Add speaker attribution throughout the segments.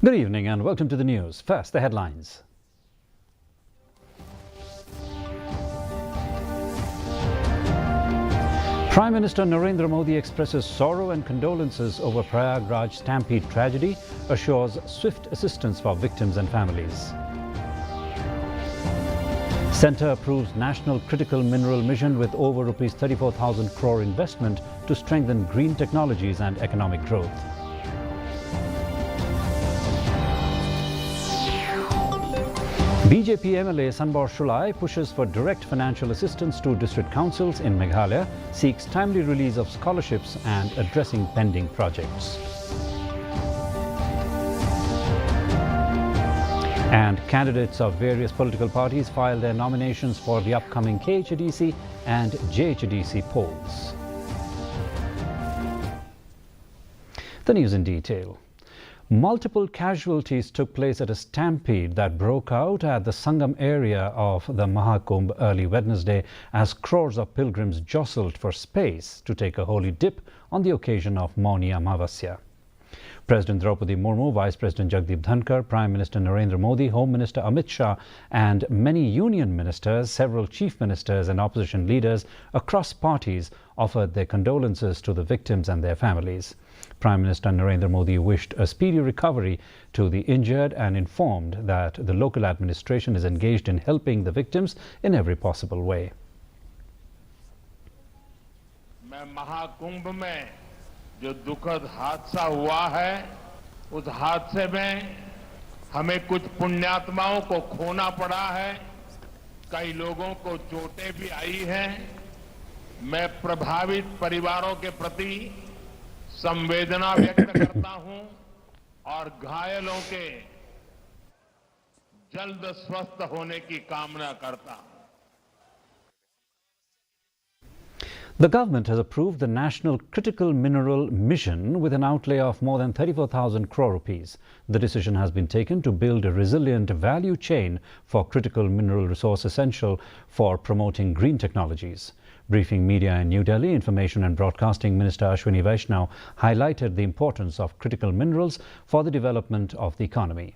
Speaker 1: Good evening and welcome to the news. First, the headlines. Prime Minister Narendra Modi expresses sorrow and condolences over Prayagraj stampede tragedy, assures swift assistance for victims and families. Centre approves National Critical Mineral Mission with over Rs 34,000 crore investment to strengthen green technologies and economic growth. BJP MLA Sanbor Shulai pushes for direct financial assistance to district councils in Meghalaya, seeks timely release of scholarships and addressing pending projects. And candidates of various political parties file their nominations for the upcoming KHDC and JHDC polls. The news in detail. Multiple casualties took place at a stampede that broke out at the Sangam area of the Mahakumbh early Wednesday as crores of pilgrims jostled for space to take a holy dip on the occasion of Mauni Amavasya. President Draupadi Murmu, Vice President Jagdeep Dhankar, Prime Minister Narendra Modi, Home Minister Amit Shah and many union ministers, several chief ministers and opposition leaders across parties offered their condolences to the victims and their families. Prime Minister Narendra Modi wished a speedy recovery to the injured and informed that the local administration is engaged in helping the victims in every possible way.
Speaker 2: जो दुखद हादसा हुआ है उस हादसे में हमें कुछ पुण्यात्माओं को खोना पड़ा है, कई लोगों को चोटें भी आई हैं। मैं प्रभावित परिवारों के प्रति संवेदना व्यक्त करता हूं और घायलों के जल्द स्वस्थ होने की कामना करता हूं।
Speaker 1: The government has approved the National Critical Mineral Mission with an outlay of more than 34,000 crore rupees. The decision has been taken to build a resilient value chain for critical mineral resource essential for promoting green technologies. Briefing media in New Delhi, Information and Broadcasting Minister Ashwini Vaishnaw highlighted the importance of critical minerals for the development of the economy.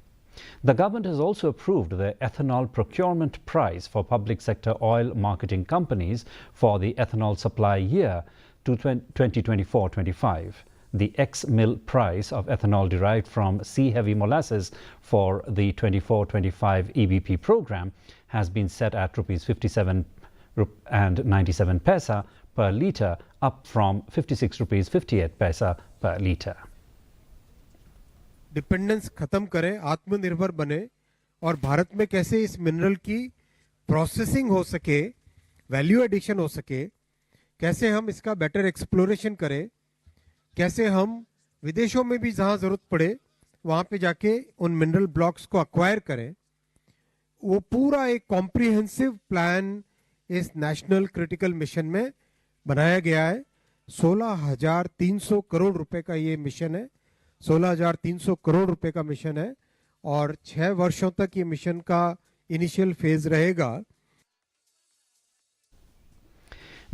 Speaker 1: The government has also approved the ethanol procurement price for public sector oil marketing companies for the ethanol supply year to 2024-25. The ex-mill price of ethanol derived from C-heavy molasses for the 24-25 EBP program has been set at Rs 57 and 97 paisa per litre, up from 56 rupees 58 paisa per litre.
Speaker 3: Dependence खत्म करें, आत्मनिर्भर बने और भारत में कैसे इस mineral की processing हो सके, वैल्यू एडिशन हो सके, कैसे हम इसका बेटर एक्सप्लोरेशन करें, कैसे हम विदेशों में भी जहां जरूरत पड़े वहां पे जाके उन मिनरल ब्लॉक्स को अक्वायर करें, वो पूरा एक कॉम्प्रिहेंसिव प्लान इस नेशनल क्रिटिकल मिशन में बनाया गया है। 16,300 करोड़ रुपए का ये मिशन है, 16,300 करोड़ रुपए का मिशन है और 6 वर्षों तक ये मिशन का इनिशियल फेज रहेगा।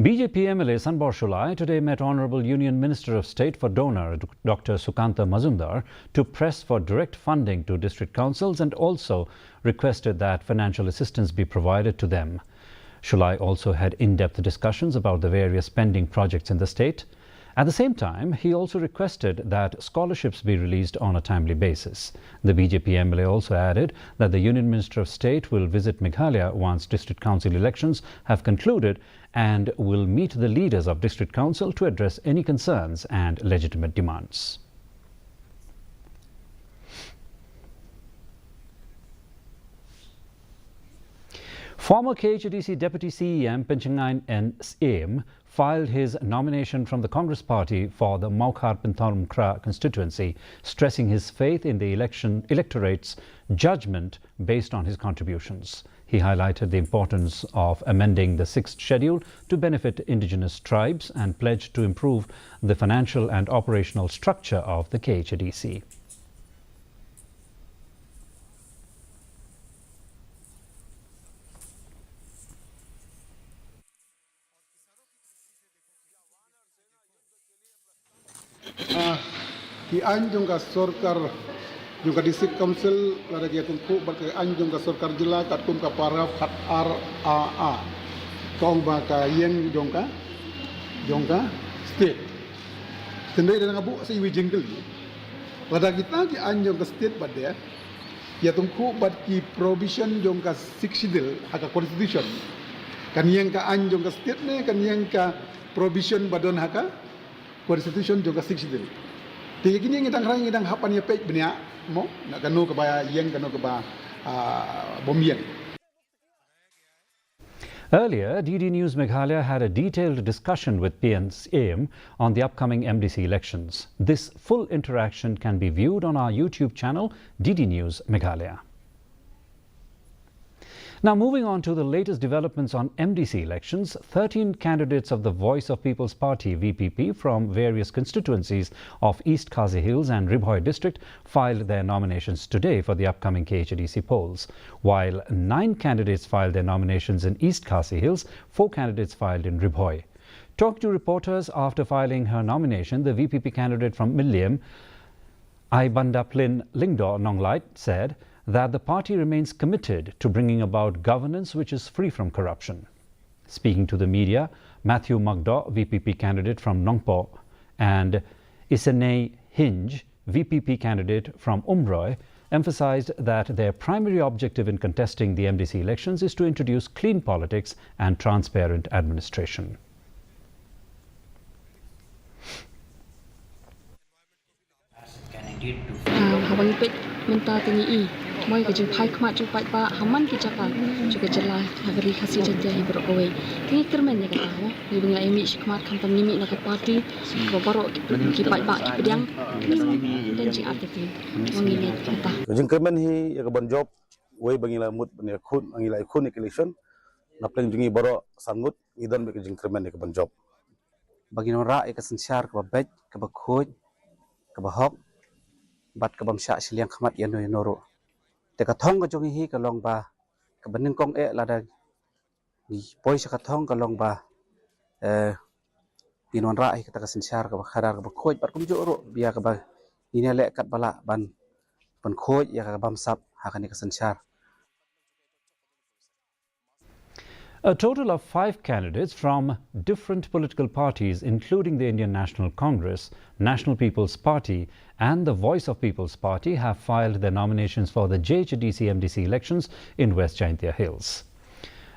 Speaker 1: BJP MLA Sanbor Shulai today met Honourable Union Minister of State for Donor Dr. Sukanta Mazumdar to press for direct funding to district councils and also requested that financial assistance be provided to them. Shulai also had in-depth discussions about the various pending projects in the state. At the same time, he also requested that scholarships be released on a timely basis. The BJP MLA also added that the Union Minister of State will visit Meghalaya once district council elections have concluded and will meet the leaders of district council to address any concerns and legitimate demands. Former KHDC Deputy CEM Pinchangain N. Aim filed his nomination from the Congress Party for the Maukhar Pintharum constituency, stressing his faith in the electorate's judgment based on his contributions. He highlighted the importance of amending the 6th schedule to benefit indigenous tribes and pledged to improve the financial and operational structure of the KHDC.
Speaker 4: कि 안정과 सरकार juga district council lada dia tungku berke anjung ka sarkar jila kat kum ka para phat RAA kong ba ka yen jongka state sendiri dengan abu si wijengkel lada kita ki anjung ka state badya ya tungku bad ki provision jongka siksidil haka constitution kan yang ka anjung ka state ne kan yang ka provision badon haka constitution jongka siksidil tiga kini ngidang hapan ya pek benia mo nak kanu ke ba yang kanu ke ba bomian.
Speaker 1: Earlier, DD News Meghalaya had a detailed discussion with PNCAM on the upcoming MDC elections. This full interaction can be viewed on our YouTube channel, DD News Meghalaya. Now, moving on to the latest developments on MDC elections, 13 candidates of the Voice of People's Party (VPP) from various constituencies of East Khasi Hills and Ribhoi district filed their nominations today for the upcoming KHDC polls. While 9 candidates filed their nominations in East Khasi Hills, 4 candidates filed in Ribhoi. Talking to reporters after filing her nomination, the VPP candidate from Milliam, Aibandaplin Lingdo Nonglait, said that the party remains committed to bringing about governance which is free from corruption. Speaking to the media, Matthew Magdo, VPP candidate from Nongpo, and Isenei Hinge, VPP candidate from Umroi, emphasized that their primary objective in contesting the MDC elections is to introduce clean politics and transparent administration.
Speaker 5: Habang pet menta tini moi ke jumpai kmat jupai pa haman ke japa juga jelah hagari hasil jajah hibrok kowe tingi kermen ya kata ho ibung la imi kmat kampan nimi na parti boboro ki pai ba ki pedang dan ji atiti mengini kata
Speaker 6: jing kermen hi ya ban job we bangila mut bani khun angila khun election napleng jungi boro sangut idon be jing kermen ya ban job bagi nora ya kesensyar ke babet ke bakhoj ke bahok bat ke bamsya siliang khamat ya noro te ka thong ka jongi hi ka long ba ka baning kong lada ni poisa ka thong ka long ba pinon ra hi ka ta sensyar ka kharar ka khoj bat kum joro bia ka ba ni le kat bala ban khoj ya ka bamsap ha ka ni ka sensyar.
Speaker 1: A total of 5 candidates from different political parties, including the Indian National Congress, National People's Party and the Voice of People's Party, have filed their nominations for the JHDC-MDC elections in West Jaintia Hills.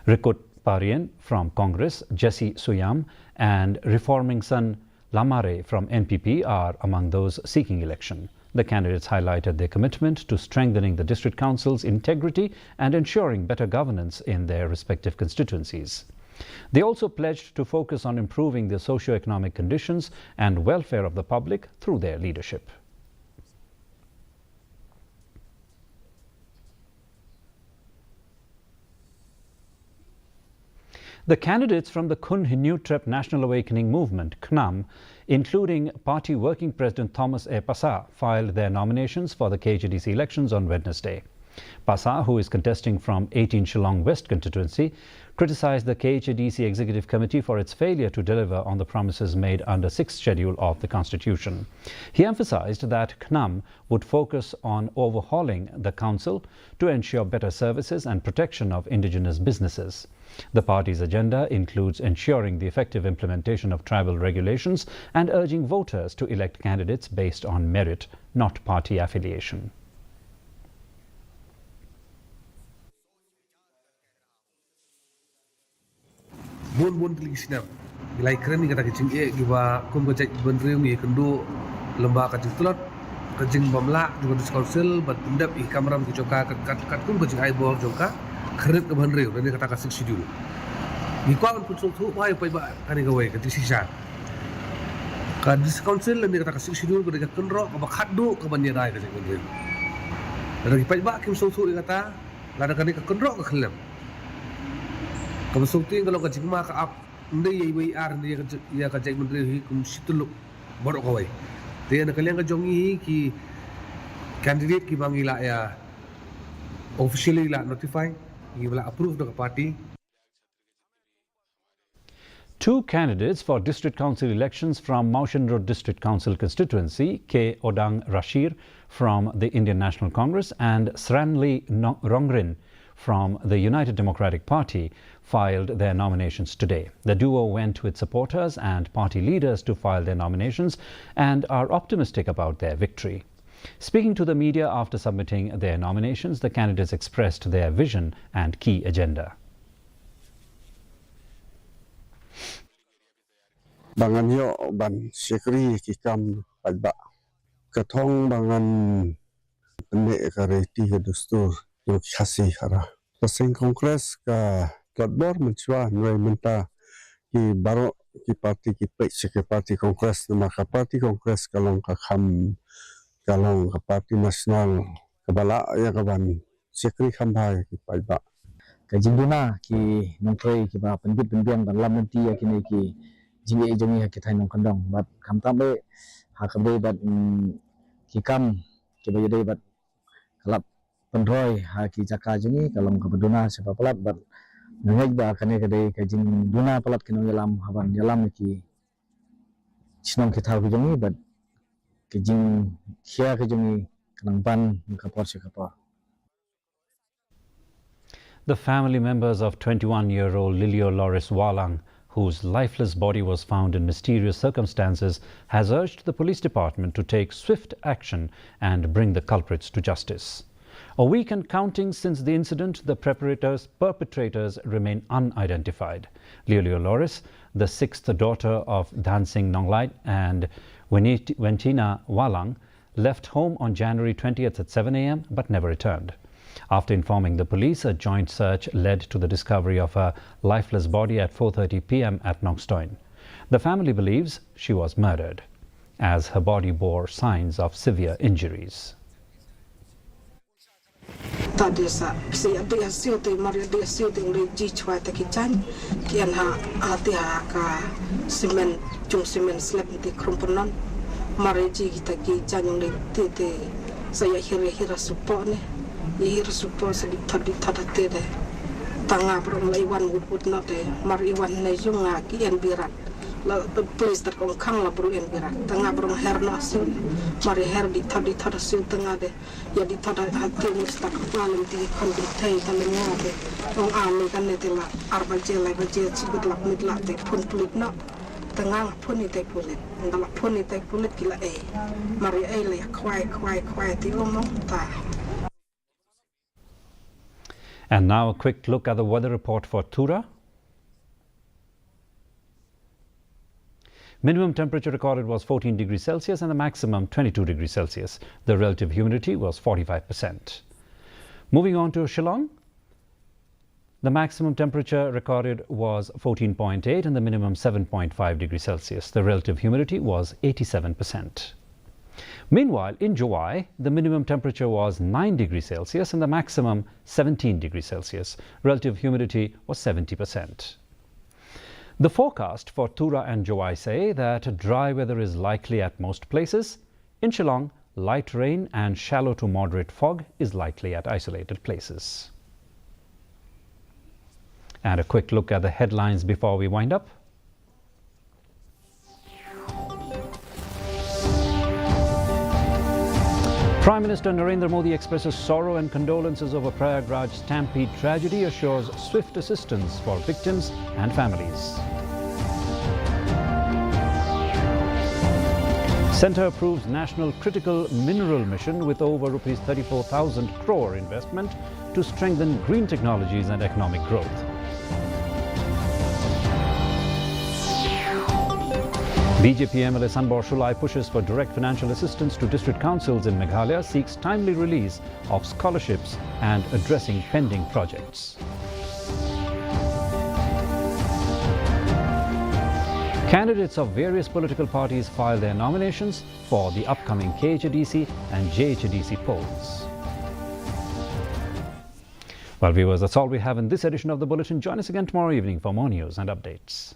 Speaker 1: Rikut Parian from Congress, Jesse Suyam and Reforming Son Lamare from NPP are among those seeking election. The candidates highlighted their commitment to strengthening the district council's integrity and ensuring better governance in their respective constituencies. They also pledged to focus on improving the socio-economic conditions and welfare of the public through their leadership. The candidates from the Khun Hinutrep National Awakening Movement, KNAM, including Party Working President Thomas A. Pasa, filed their nominations for the KHDC elections on Wednesday. Pasa, who is contesting from 18 Shillong West constituency, criticized the KHDC Executive Committee for its failure to deliver on the promises made under 6th schedule of the Constitution. He emphasized that KNAM would focus on overhauling the council to ensure better services and protection of indigenous businesses. The party's agenda includes ensuring the effective implementation of tribal regulations and urging voters to elect candidates based on merit, not party affiliation.
Speaker 7: Bon kali sinam bilai keren ni kata kecing giba kum kecik benriu ni kendo lembah kecik telot kecing bamla juga di council bat pendap kamram kecoka kat kum kecik aibo joka keret ke benriu dan kata kasih sidul ni kau pun sultu wai pai ba kani gawe kecik sisa kad di council dan kata kasih sidul ke kenro ke khaddu ke bandirai kecik benriu dan pai ba kim sultu kata lada kani ke kenro ke khelem kalau sulti kalau kacik mak up ndai yai ar ndai ya kacik menteri hi kum situluk borok kawai dia nak kalian kejongi ki candidate ki bangila ya officially la notify ki bala approve the party.
Speaker 1: Two candidates for district council elections from Maushan Road District Council constituency, K. Odang Rashir from the Indian National Congress and Sranli Rongrin from the United Democratic Party, filed their nominations today. The duo went with supporters and party leaders to file their nominations and are optimistic about their victory. Speaking to the media after submitting their nominations, the candidates expressed their vision and key agenda.
Speaker 8: Bangan yo ban sekri kikam padba katong bangan ne kareti ke dustur yo khasi hara pasing kongres ka tadbor menchwa noi menta ki baro ki parti ki pek ke parti kongres nama ka parti kongres kalong ka kham kalong ka parti nasional kabala ya kaban sekri khambha ki padba
Speaker 9: ka jinduna ki nongkrei ki ba penbit penbiang ban lamenti ya kini ki jingi jongi ha kitai nong kandong bat kam tambe ha kabe bat kikam ke bayade bat kalap pendroi ha ki jaka jongi kalong ka beduna sepa pelat bat ngai ba kane kade ka jing duna pelat kinong yalam haban yalam ki sinong kitau ki jongi bat ke jing khia ki jongi kanang ban ka por se ka por.
Speaker 1: The family members of 21-year-old Lilio Loris Walang, whose lifeless body was found in mysterious circumstances, has urged the police department to take swift action and bring the culprits to justice. A week and counting since the incident, the perpetrators remain unidentified. Lilio Loris, the sixth daughter of Dhan Singh Nonglait and Wentina Walang, left home on January 20th at 7 a.m. but never returned. After informing the police, a joint search led to the discovery of a lifeless body at 4:30 p.m. at Nongstoin. The family believes she was murdered, as her body bore signs of severe injuries.
Speaker 10: Yir suppose di thadi de tanga brom lai wan would not de mari wan ne junga ki en birat la the place that kon kang la bro en birat tanga brom her no sul mari her di thadi sul tanga de ya di thada hati musta kalam ti kon di thai tale ngobe on ami kan ne tela arba je lai ba je chi bit lak mit la te phun pulit no tanga phun te pulit ndala phun te pulit kila e mari e le kwai ti omo ta.
Speaker 1: And now a quick look at the weather report for Tura. Minimum temperature recorded was 14 degrees Celsius and the maximum 22 degrees Celsius. The relative humidity was 45%. Moving on to Shillong, the maximum temperature recorded was 14.8 and the minimum 7.5 degrees Celsius. The relative humidity was 87%. Meanwhile, in Jowai, the minimum temperature was 9 degrees Celsius and the maximum 17 degrees Celsius. Relative humidity was 70%. The forecast for Tura and Jowai say that dry weather is likely at most places. In Shillong, light rain and shallow to moderate fog is likely at isolated places. And a quick look at the headlines before we wind up. Prime Minister Narendra Modi expresses sorrow and condolences over Prayagraj stampede tragedy, assures swift assistance for victims and families. Centre approves National Critical Mineral Mission with over Rs 34,000 crore investment to strengthen green technologies and economic growth. BJP MLA Sanbor Shulai pushes for direct financial assistance to district councils in Meghalaya, seeks timely release of scholarships and addressing pending projects. Candidates of various political parties file their nominations for the upcoming KHDC and JHDC polls. Well, viewers, that's all we have in this edition of the Bulletin. Join us again tomorrow evening for more news and updates.